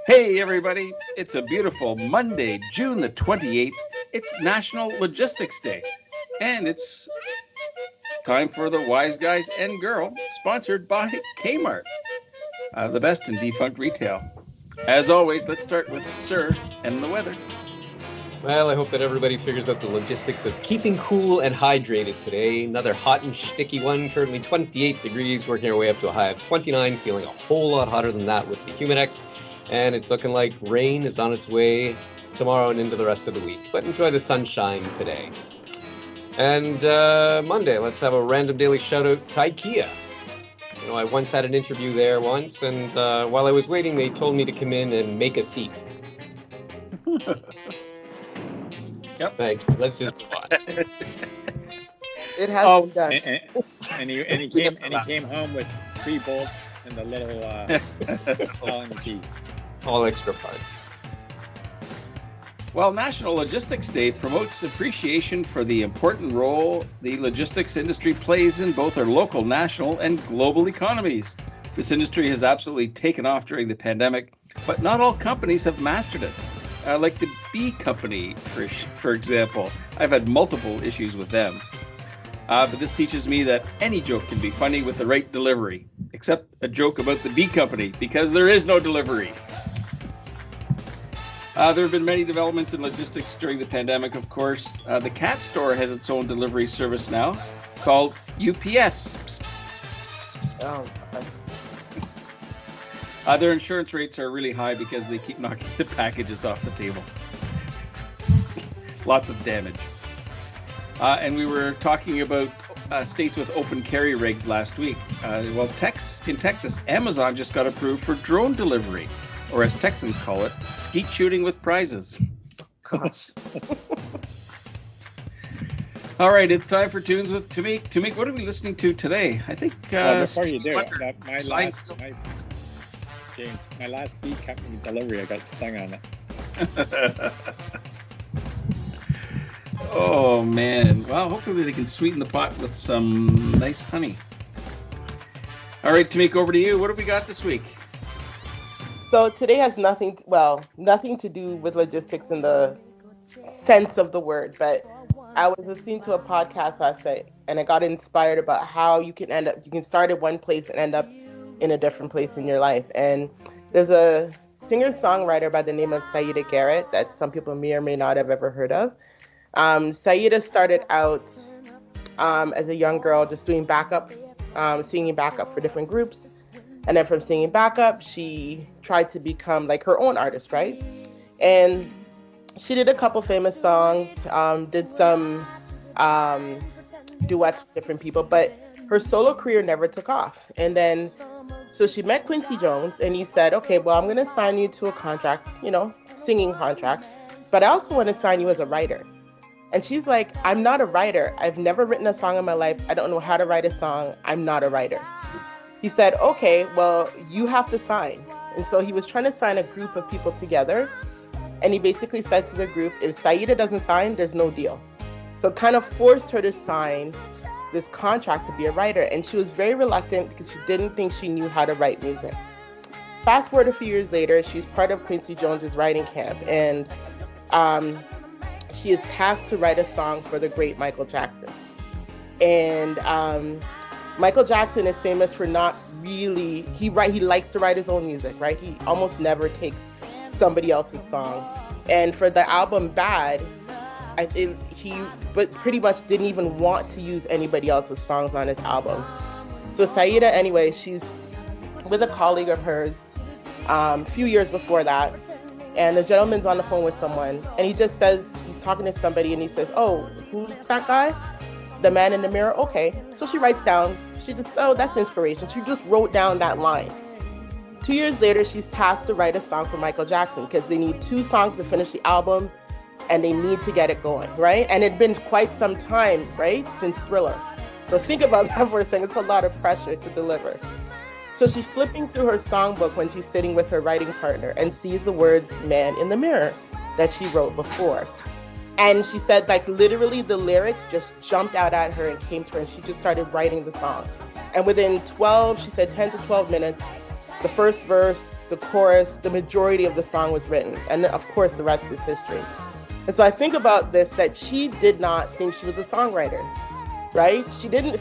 Hey everybody, it's a beautiful Monday, June the 28th. It's National Logistics Day. And it's time for the Wise Guys and Girl, sponsored by Kmart, the best in defunct retail. As always, let's start with Sir and the weather. Well, I hope that everybody figures out the logistics of keeping cool and hydrated today. Another hot and sticky one, currently 28 degrees, working our way up to a high of 29, feeling a whole lot hotter than that with the Humidex. And it's looking like rain is on its way tomorrow and into the rest of the week. But enjoy the sunshine today. And Monday, let's have a random daily shout out to IKEA. You know, I once had an interview there once, and while I was waiting, they told me to come in and make a seat. Yep. Thank you. Let's just move on. It has been done. And he came home with 3 bolts and the little falling key. All extra parts. Well, National Logistics Day promotes appreciation for the important role the logistics industry plays in both our local, national, and global economies. This industry has absolutely taken off during the pandemic, but not all companies have mastered it. Like the B Company, for example. I've had multiple issues with them. But this teaches me that any joke can be funny with the right delivery, except a joke about the B Company, because there is no delivery. There have been many developments in logistics during the pandemic, of course. The Cat Store has its own delivery service now called UPS. Their insurance rates are really high because they keep knocking the packages off the table. Lots of damage. And we were talking about states with open carry regs last week. In Texas, Amazon just got approved for drone delivery, or as Texans call it, skeet shooting with prizes. Gosh. All right, it's time for Tunes with Tamik. Tamik, what are we listening to today? I think... before you do, my last B Company delivery, I got stung on it. Oh, man. Well, hopefully they can sweeten the pot with some nice honey. All right, Tamik, over to you. What have we got this week? So today has nothing to do with logistics in the sense of the word, but I was listening to a podcast last night and I got inspired about how you can start at one place and end up in a different place in your life. And there's a singer-songwriter by the name of Saida Garrett that some people may or may not have ever heard of. Saida started out as a young girl just doing backup, singing backup for different groups. And then from singing backup, she tried to become like her own artist, right? And she did a couple famous songs, did some duets with different people, but her solo career never took off. And then, so she met Quincy Jones and he said, okay, well, I'm going to sign you to a contract, singing contract, but I also want to sign you as a writer. And she's like, I'm not a writer. I've never written a song in my life. I don't know how to write a song. I'm not a writer. He said, okay, well, you have to sign. And so he was trying to sign a group of people together. And he basically said to the group, if Saida doesn't sign, there's no deal. So it kind of forced her to sign this contract to be a writer. And she was very reluctant because she didn't think she knew how to write music. Fast forward a few years later, she's part of Quincy Jones's writing camp. And she is tasked to write a song for the great Michael Jackson. And Michael Jackson is famous for not really, he likes to write his own music, right? He almost never takes somebody else's song. And for the album Bad, he pretty much didn't even want to use anybody else's songs on his album. So Saida, anyway, she's with a colleague of hers a few years before that. And the gentleman's on the phone with someone. And he just says, he's talking to somebody and he says, oh, who's that guy? The man in the mirror? Okay. So she writes down, that's inspiration. She just wrote down that line. 2 years later, she's tasked to write a song for Michael Jackson because they need 2 songs to finish the album and they need to get it going, right? And it'd been quite some time, right, since Thriller. So think about that for a second. It's a lot of pressure to deliver. So she's flipping through her songbook when she's sitting with her writing partner and sees the words "man in the mirror" that she wrote before. And she said, like, literally the lyrics just jumped out at her and came to her, and she just started writing the song. And within 10 to 12 minutes, the first verse, the chorus, the majority of the song was written. And of course, the rest is history. And so I think about this, that she did not think she was a songwriter, right? She didn't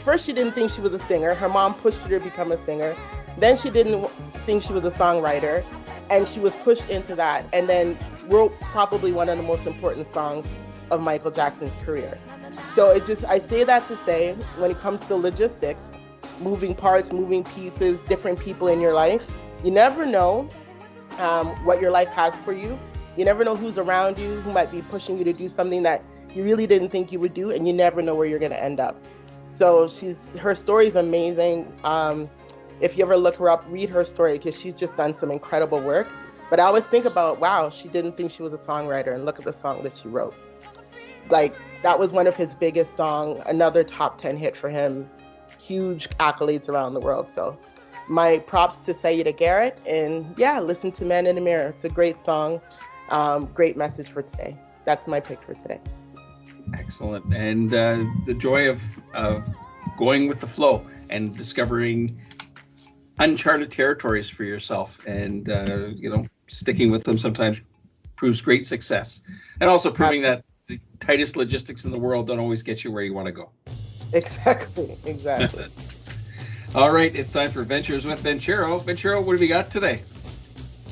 think she was a singer. Her mom pushed her to become a singer. Then she didn't think she was a songwriter, and she was pushed into that, and then wrote probably one of the most important songs of Michael Jackson's career. So I say that to say, when it comes to logistics, moving parts, moving pieces, different people in your life, you never know what your life has for you. You never know who's around you, who might be pushing you to do something that you really didn't think you would do, and you never know where you're going to end up. So her story is amazing. If you ever look her up, read her story, because she's just done some incredible work. But I always think about, wow, she didn't think she was a songwriter, and look at the song that she wrote. Like, that was one of his biggest songs, another top 10 hit for him, huge accolades around the world. So my props to Saida Garrett, and yeah, listen to Man in the Mirror. It's a great song, great message for today. That's my pick for today. Excellent. And the joy of going with the flow and discovering uncharted territories for yourself, and sticking with them sometimes proves great success, and also proving that the tightest logistics in the world don't always get you where you want to go. Exactly. All right, it's time for Ventures with Ventura. Ventura, what have we got today?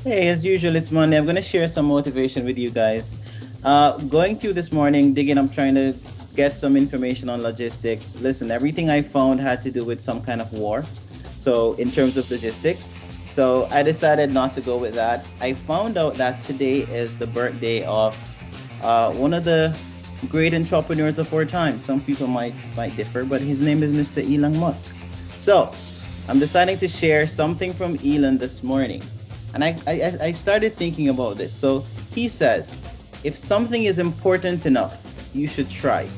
Hey, as usual, it's Monday. I'm going to share some motivation with you guys. Going through this morning, digging, I'm trying to get some information on logistics. Listen, everything I found had to do with some kind of war. So in terms of logistics, so I decided not to go with that. I found out that today is the birthday of one of the great entrepreneurs of our time. Some people might differ, but his name is Mr. Elon Musk. So I'm deciding to share something from Elon this morning. And I started thinking about this. So he says, if something is important enough, you should try,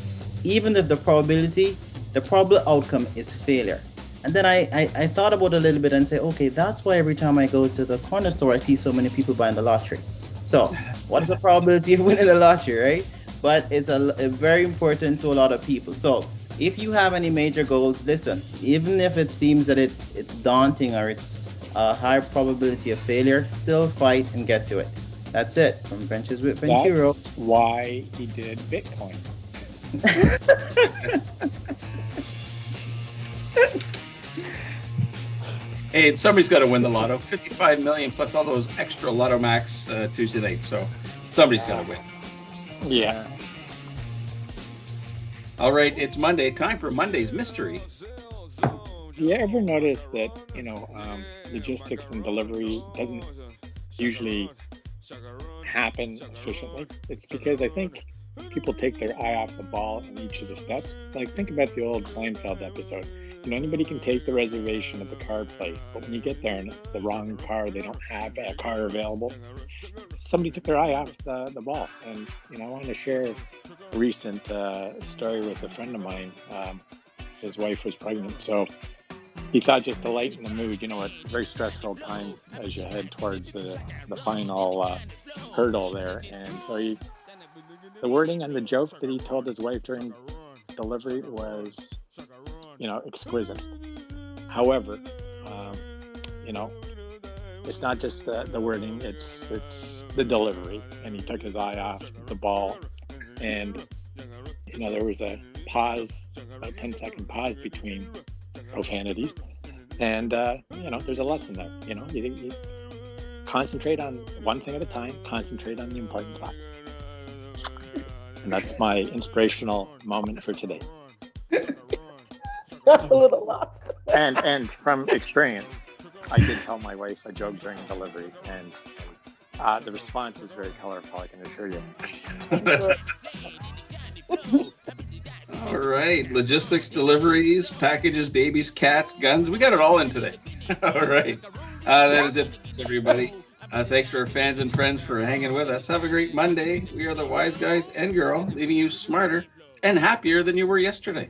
even if the probable outcome is failure. And then I thought about it a little bit and say, okay, that's why every time I go to the corner store, I see so many people buying the lottery. So what's the probability of winning the lottery, right? But it's a very important to a lot of people. So if you have any major goals, listen, even if it seems that it's daunting or it's a high probability of failure, still fight and get to it. That's it from Ventures with Ventura. That's why he did Bitcoin. Hey, somebody's got to win the lotto. 55 million plus all those extra Lotto Max Tuesday nights. So somebody's got to win. Yeah. All right, it's Monday. Time for Monday's mystery. You ever notice that, logistics and delivery doesn't usually happen efficiently? It's because I think people take their eye off the ball in each of the steps. Like, think about the old Seinfeld episode. Anybody can take the reservation at the car place, but when you get there and it's the wrong car, they don't have a car available, somebody took their eye off the ball. And, I want to share a recent story with a friend of mine. His wife was pregnant, so he thought, just to lighten the mood, a very stressful time as you head towards the final hurdle there. And so the wording and the joke that he told his wife during delivery was, exquisite. However, it's not just the wording, it's the delivery. And he took his eye off the ball. And, there was a pause, a 10-second pause between profanities. And, there's a lesson there. You concentrate on one thing at a time, concentrate on the important part. And that's my inspirational moment for today. A little lost. And from experience, I did tell my wife a joke during delivery, and the response is very colorful, I can assure you. All right, logistics, deliveries, packages, babies, cats, guns. We got it all in today. All right, that is it, everybody. Thanks to our fans and friends for hanging with us. Have a great Monday. We are the Wise Guys and Girl, leaving you smarter and happier than you were yesterday.